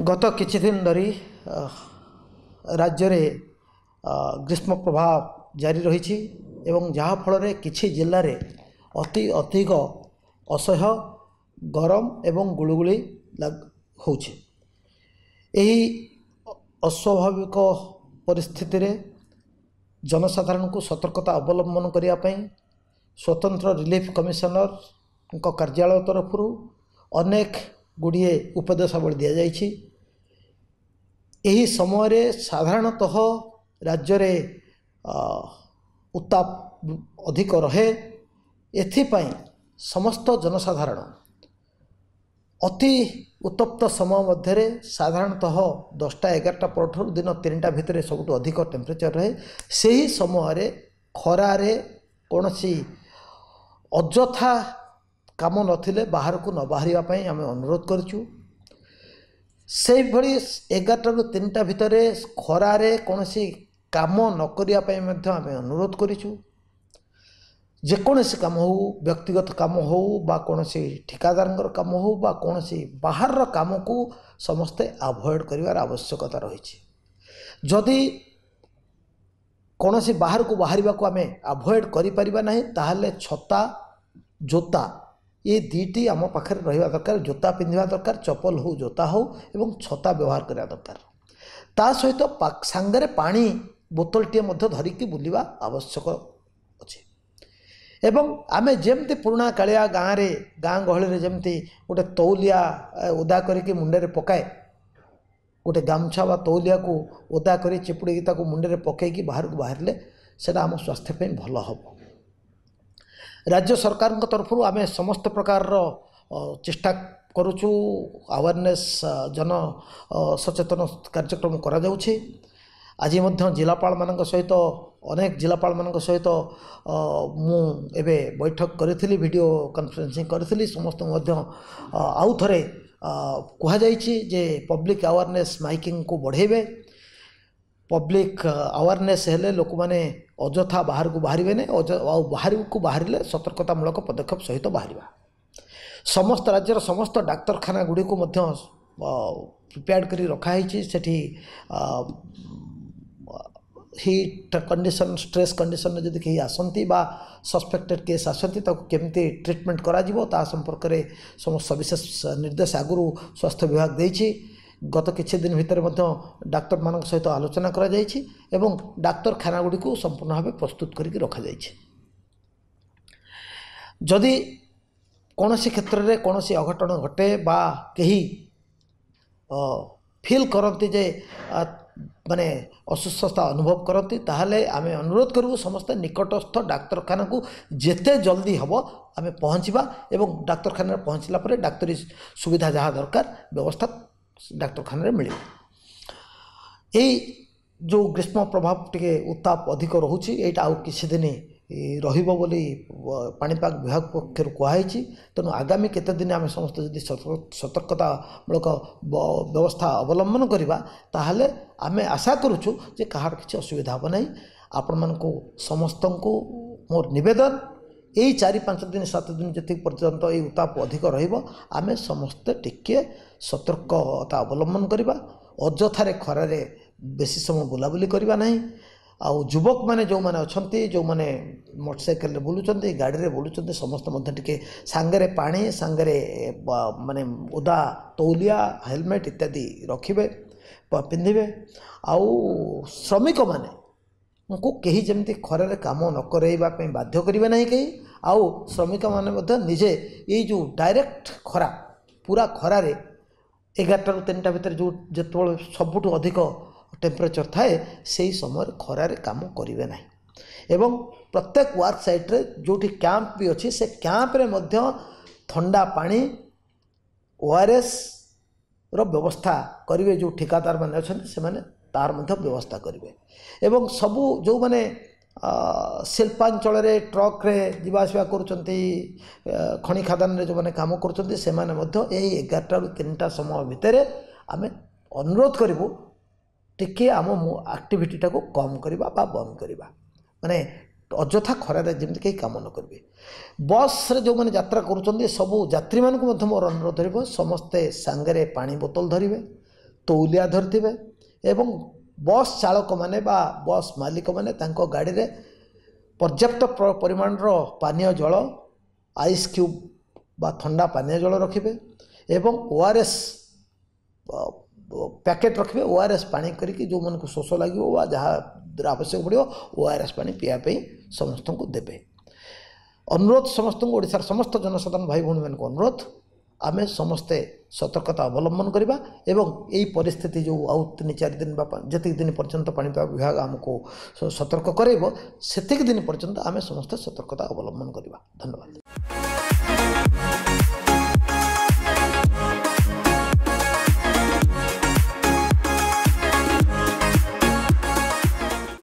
गत किछि दिन धरी राज्य रे ग्रीष्म प्रभाव जारी रही एवं जहाँ फल किछि जिल्ला रे अति अधिक असह्य गरम एवं गुलुगुली होउछे। एही अस्वाभाविक परिस्थिति रे जनसाधारण को सतर्कता अवलंबन करिया पई स्वतंत्र रिलीफ कमिशनर कार्यालय तरफ अनेक गुड़िए उपदेशावली दि जाइछि। एही समय रे साधारणतः राज्य रे उत्ताप अधिक रहे। एथिपाई समस्त जनसाधारण अति उत्तप्त समय मध्य साधारणतः 10टा-11टा पर दिन 3टा भितर सबुठ अधिक टेम्परेचर रहे। सही समय खरारे कौनसी अजथा काम नथिले बाहर को न बाहरिया आम अनुरोध करूँ। से भली 11टा ରୁ 3टा भितर खरारे कौनसी काम न करिया आम अनुरोध करूँ। जेकोसी काम हो, व्यक्तिगत काम हो बा कौनसी ठिकादार काम हो बा कौनसी बाहर काम को समस्ते अवॉइड करिवार आवश्यकता रही। जदि कौनसी बाहर को बाहरिबा को आम अवॉइड करि परिबा नहीं ताहले छता जोता ये दुईटी आम पाखे रहा दरकार। जोता पिंधा दरकार, चप्पल हो जोता हो एवं छता व्यवहार करा दरकार। ता सहित सांगरे पानी बोतलटे धरिकी बुलवा आवश्यक अच्छे। एवं आमे जेमती पुराणा कालिया गाँव रे गाँ गहली जमती गोटे तौलिया ओदा करके मुंडे पकाए, गोटे गामछा बा तौलिया को ओदा कर चिपुड़ी मुंडे पकईकी बाहर को बाहर से आम स्वास्थ्य भल हम। राज्य सरकार तरफ आम समस्त प्रकार चेष्टा करुचु अवेयरनेस जन सचेतन कार्यक्रम करा जाउछि। आज जिलापाल मान सहित अनेक जिलापाल मान सहित मु एबे बैठक करी वीडियो कॉन्फ्रेंसिंग करी समस्त आउ थरे कहा जे पब्लिक अवेयरनेस माइकिंग को बढ़ेबे। पब्लिक अवेयरनेस हेले लोक माने अजथा बाहर को बाहर ने बाहर को बाहर सतर्कतामूलक पदक्षेप सहित बाहर। समस्त राज्यर समस्त डाक्तरखाना गुड़ी को प्रिपेयर करी रखाई। सेठी हीट कंडीशन स्ट्रेस कंडीशन जदि कहीं आसती बा सस्पेक्टेड केस आसती केमती ट्रीटमेंट करा जिवो ता संपर्क में समस्त सविशेष निर्देश आगु स्वास्थ्य विभाग देछि। गत किछि दिन भितर डाक्तर मान सहित आलोचना करा जाइछि एवं डाक्तरखाना गुड़ी को संपूर्ण भाव प्रस्तुत करके रखा जाइछि। जदि कौनसी क्षेत्र में कौनसी अघटन घटे बा कहीं फील करती जे माने असुस्थता अनुभव करती ताहले आमे अनुरोध करूँ समस्त निकटस्थ डाक्तरखाना को जेते जल्दी हम आमे पहुँचवा एवं डाक्तरखाना पहुँचला पर डाक्तरी सुविधा जहाँ दरकार व्यवस्था डाक्तरखाना मिले। यही जो ग्रीष्म प्रभाव टिके उत्ताप अधिक रोचे यहाँ आउ किछि दिन रहिबो बोली पाणीपाग विभाग पक्षर कहुई। तेणु आगामी केते दिन आम समस्त जदि सतर्कतामूलक व्यवस्था अवलंबन करवा ताहले आमे आशा करुचु जे कहार किछि असुविधा हम नहीं। आपण मानकु समस्त को मोर निवेदन यही 4-5 दिन 7 दिन जी पर्यंत ये उत्ताप अधिक रमें समस्ते टिके सतर्कता अवलंबन करवा। अजथारे खरारे बेसी समय बुलाबुली करवा नहीं। आउ युवक मैंने जो मैंने अच्छा जो मैंने मोटरसाइकेल बुलूँ गाड़ी में बुलूँ समस्त टिके सांगरे पानी सांगरे माने ओदा तौलिया हेलमेट इत्यादि रखिबे पिंधिबे। आउ श्रमिक माने उनको कहीं जमती खरारे काम न करवा बाध्य करेंगे ना कहीं। आउ श्रमिक मैंने निजे ये जो डायरेक्ट खरा पूरा खरारे 11टा ରୁ 3ଟା भितर जो जो सबुठ अधिक टेम्परेचर थाए से समय खरारे काम करेंगे ना। एवं प्रत्येक वर्क साइट रे जोठी कैंप भी अच्छी से कैंप रे मध्य ठंडा पानी ORS रो व्यवस्था करेंगे। जो ठिकादार मैंने अच्छा से मैंने तार मध्य व्यवस्था करेंगे। एवं सबू जो मैंने शिल्पांचल रे ट्रक रे जीवासवा करुचंती खनि खादान रे जो मैंने काम करुचंती से माने मध्य यही 11टा ରୁ 3ଟା समय भितर आमे अनुरोध करिवु टिके आम एक्टिविटीटा को कम करवा बा बंद करवा माने अजथा खरारे जमी कहीं काम न करेंगे। बस रे जो मैंने यात्रा करुँच सबू यात्री मानक मोर अनुरोध रही समस्ते सांगरे पानी बोतल धरवे तौलिया धरिथिबे एवं बस चालक माने बा बस मालिक माने तांको गाड़ी रे पर्याप्त परिमाण पानीय जल आइस क्यूब बा ठंडा पानीय जल रखिबे एवं ओआरएस पैकेट रखिबे ओआरएस पानी करिकी जो मन को शोष लगे वा जहाँ आवश्यक पड़ो ओआरएस पानी पीवाई समस्त को देवे। अनुरोध समस्त ओडिशार समस्त जनसाधारण भाई भौणी मान अनुरोध आमे समस्ते सतर्कता अवलंबन करवा एवं यही परिस्थिति जो आउ 3-4 दिन जी दिन पर्यंत पाणीपाग विभाग आमको सतर्क करेब से दिन पर्यंत आमे समस्ते सतर्कता अवलंबन करवा। धन्यवाद।